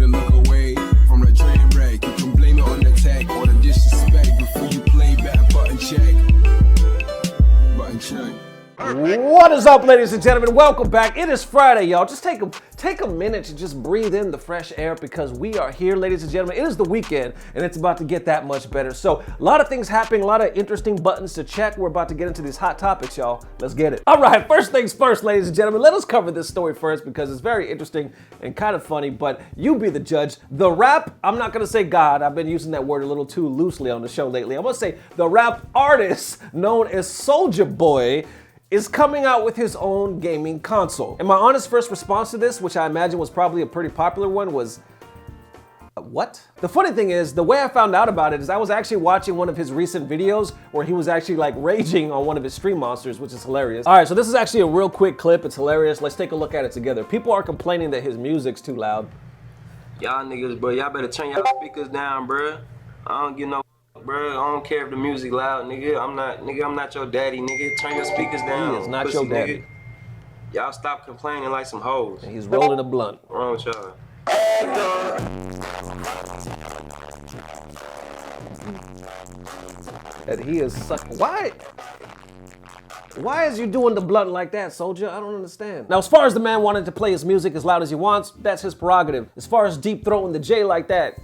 couldn't look away from the train wreck. You can blame it on the tech or the disrespect. Before you play, better button check. Button check. What is up, ladies and gentlemen? Welcome back. It is Friday, y'all. Just take a minute to just breathe in the fresh air because we are here, ladies and gentlemen. It is the weekend, and it's about to get that much better. So, a lot of things happening, a lot of interesting buttons to check. We're about to get into these hot topics, y'all. Let's get it. All right, first things first, ladies and gentlemen. Let us cover this story first because it's very interesting and kind of funny, but you be the judge. The rap, I'm not going to say God. I've been using that word a little too loosely on the show lately. I'm going to say the rap artist known as Soulja Boy is coming out with his own gaming console. And my honest first response to this, which I imagine was probably a pretty popular one, was, what? The funny thing is, the way I found out about it is I was actually watching one of his recent videos where he was actually like raging on one of his stream monsters, which is hilarious. All right, so this is actually a real quick clip. It's hilarious. Let's take a look at it together. People are complaining that his music's too loud. Y'all niggas, bro, y'all better turn y'all speakers down, bro. I don't give no bro, I don't care if the music loud, nigga. I'm not your daddy, nigga. Turn your speakers down. He is not your daddy. Nigga. Y'all stop complaining like some hoes. And he's rolling a blunt. What's wrong with y'all? That he is Why is you doing the blunt like that, Soulja? I don't understand. Now, as far as the man wanting to play his music as loud as he wants, that's his prerogative. As far as deep throating the J like that,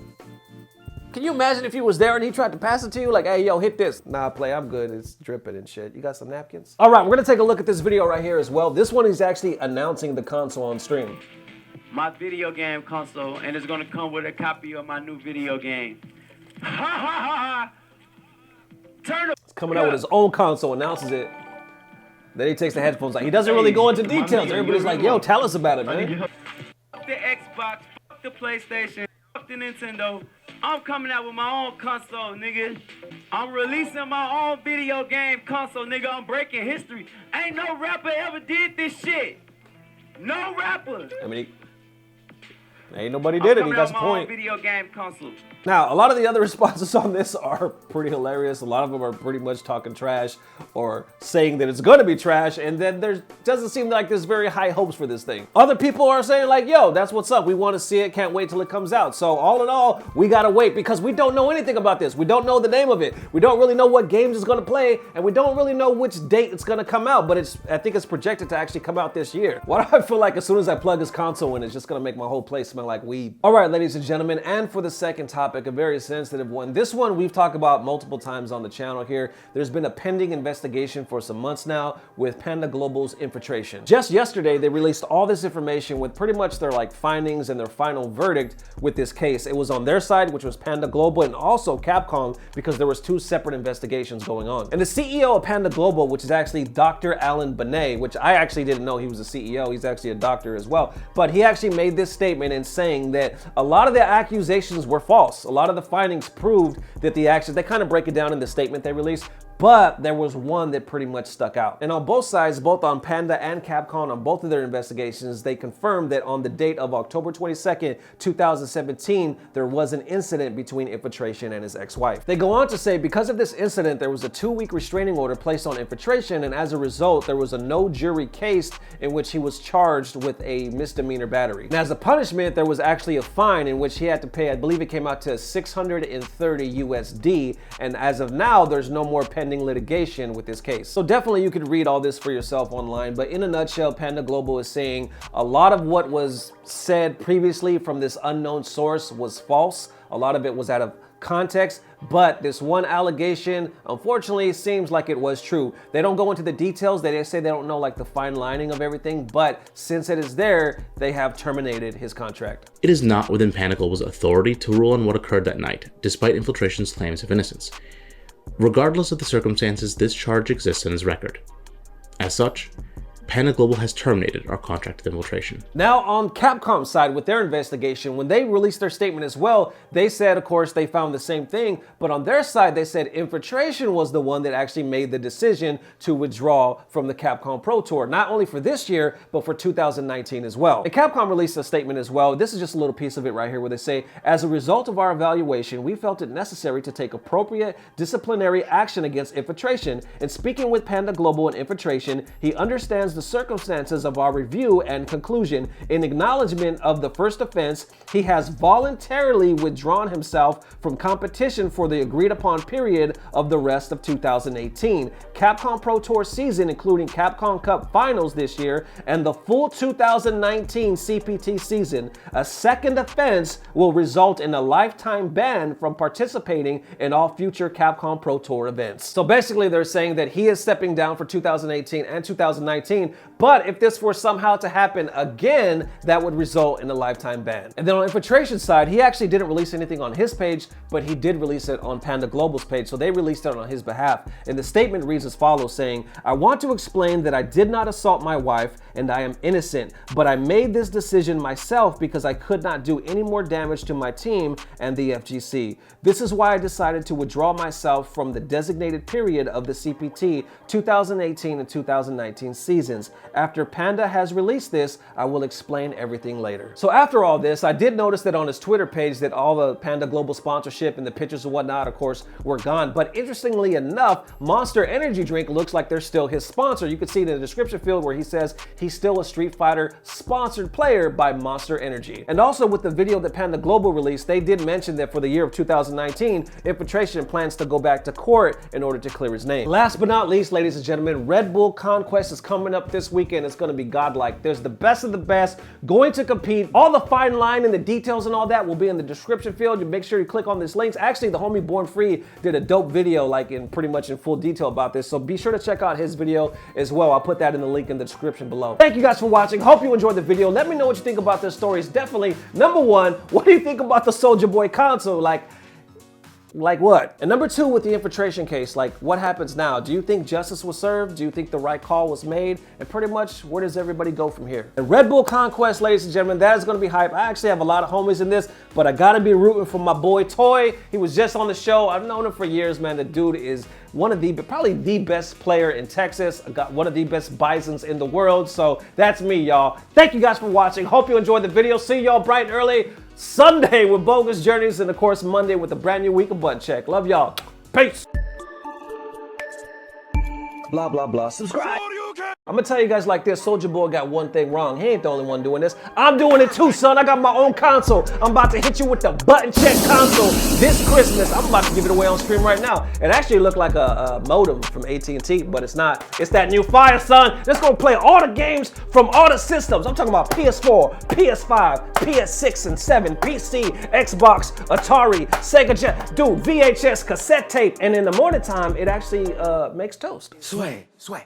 can you imagine if he was there and he tried to pass it to you? Like, hey, yo, hit this. Nah, play, I'm good. It's dripping and shit. You got some napkins? All right, we're gonna take a look at this video right here as well. This one is actually announcing the console on stream. My video game console, and it's gonna come with a copy of my new video game. Ha ha ha! Turn He's coming out with his own console, announces it. Then he takes the headphones out. He doesn't really go into details. Everybody's like, yo, tell us about it, man. Fuck the Xbox, fuck the PlayStation, fuck the Nintendo. I'm coming out with my own console, nigga. I'm releasing my own video game console, nigga. I'm breaking history. Ain't no rapper ever did this shit. No rapper. I mean, ain't nobody did it. He got his point. Video game console. Now, a lot of the other responses on this are pretty hilarious. A lot of them are pretty much talking trash or saying that it's gonna be trash, and then there doesn't seem like there's very high hopes for this thing. Other people are saying like, yo, that's what's up. We want to see it. Can't wait till it comes out. So all in all, we gotta wait because we don't know anything about this. We don't know the name of it. We don't really know what games it's gonna play, and we don't really know which date it's gonna come out, but I think it's projected to actually come out this year. Why do I feel like as soon as I plug his console in, it's just gonna make my whole place smell like weed? All right, ladies and gentlemen, and for the second topic, a very sensitive one. This one we've talked about multiple times on the channel here. There's been a pending investigation for some months now with Panda Global's Infiltration. Just yesterday, they released all this information with pretty much their like findings and their final verdict with this case. It was on their side, which was Panda Global, and also Capcom, because there was two separate investigations going on. And the CEO of Panda Global, which is actually Dr. Alan Benet, which I actually didn't know he was a CEO. He's actually a doctor as well. But he actually made this statement in saying that a lot of the accusations were false. A lot of the findings proved that the actions, they kind of break it down in the statement they released, but there was one that pretty much stuck out. And on both sides, both on Panda and Capcom, on both of their investigations, they confirmed that on the date of October 22nd, 2017, there was an incident between Infiltration and his ex-wife. They go on to say, because of this incident, there was a 2-week restraining order placed on Infiltration, and as a result, there was a no jury case in which he was charged with a misdemeanor battery. And as a punishment, there was actually a fine in which he had to pay, I believe it came out to 630 USD, and as of now, there's no more pending litigation with this case. So definitely you could read all this for yourself online, but in a nutshell, Panda Global is saying a lot of what was said previously from this unknown source was false. A lot of it was out of context, but this one allegation, unfortunately, seems like it was true. They don't go into the details. They say they don't know like the fine lining of everything, but since it is there, they have terminated his contract. It is not within Panda Global's authority to rule on what occurred that night, despite Infiltration's claims of innocence. Regardless of the circumstances, this charge exists in his record. As such, Panda Global has terminated our contract with Infiltration. Now on Capcom's side with their investigation, when they released their statement as well, they said, of course, they found the same thing, but on their side, they said Infiltration was the one that actually made the decision to withdraw from the Capcom Pro Tour, not only for this year, but for 2019 as well. And Capcom released a statement as well. This is just a little piece of it right here where they say, as a result of our evaluation, we felt it necessary to take appropriate disciplinary action against Infiltration. And speaking with Panda Global and Infiltration, he understands the circumstances of our review and conclusion. In acknowledgement of the first offense, he has voluntarily withdrawn himself from competition for the agreed upon period of the rest of 2018. Capcom Pro Tour season, including Capcom Cup Finals this year, and the full 2019 CPT season. A second offense will result in a lifetime ban from participating in all future Capcom Pro Tour events. So basically they're saying that he is stepping down for 2018 and 2019, but if this were somehow to happen again, that would result in a lifetime ban. And then on Infiltration's side, he actually didn't release anything on his page, but he did release it on Panda Global's page, so they released it on his behalf. And the statement reads as follows, saying, "I want to explain that I did not assault my wife and I am innocent, but I made this decision myself because I could not do any more damage to my team and the FGC. This is why I decided to withdraw myself from the designated period of the CPT 2018 and 2019 seasons. After Panda has released this, I will explain everything later." So after all this, I did notice that on his Twitter page that all the Panda Global sponsorship and the pictures and whatnot, of course, were gone. But interestingly enough, Monster Energy Drink looks like they're still his sponsor. You can see it in the description field where he says he's still a Street Fighter sponsored player by Monster Energy. And also with the video that Panda Global released, they did mention that for the year of 2019, Infiltration plans to go back to court in order to clear his name. Last but not least, ladies and gentlemen, Red Bull Conquest is coming up this weekend. It's going to be godlike. There's the best of the best going to compete. All the fine line and the details and all that will be in the description field. You make sure you click on these links. Actually, the homie Born Free did a dope video, like in pretty much in full detail about this. So be sure to check out his video as well. I'll put that in the link in the description below. Thank you guys for watching. Hope you enjoyed the video. Let me know what you think about this story. It's definitely number one. What do you think about the Soulja Boy console? Like what? And number two, with the Infiltration case, like what happens now? Do you think justice was served? Do you think the right call was made? And pretty much, where does everybody go from here? And Red Bull Conquest, ladies and gentlemen, that is gonna be hype. I actually have a lot of homies in this, but I gotta be rooting for my boy Toy. He was just on the show. I've known him for years, man. The dude is one of the, probably the best player in Texas. I got one of the best Bisons in the world. So that's me, y'all. Thank you guys for watching. Hope you enjoyed the video. See y'all bright and early Sunday with Bogus Journeys, and of course Monday with a brand new week of Butt Check. Love y'all. Peace. Blah, blah, blah. Subscribe. I'm gonna tell you guys like this, Soulja Boy got one thing wrong. He ain't the only one doing this. I'm doing it too, son. I got my own console. I'm about to hit you with the button check console this Christmas. I'm about to give it away on stream right now. It actually looked like a modem from AT&T, but it's not. It's that new fire, son. It's gonna play all the games from all the systems. I'm talking about PS4, PS5, PS6 and 7, PC, Xbox, Atari, Sega, dude, VHS, cassette tape. And in the morning time, it actually makes toast. Sway, sway.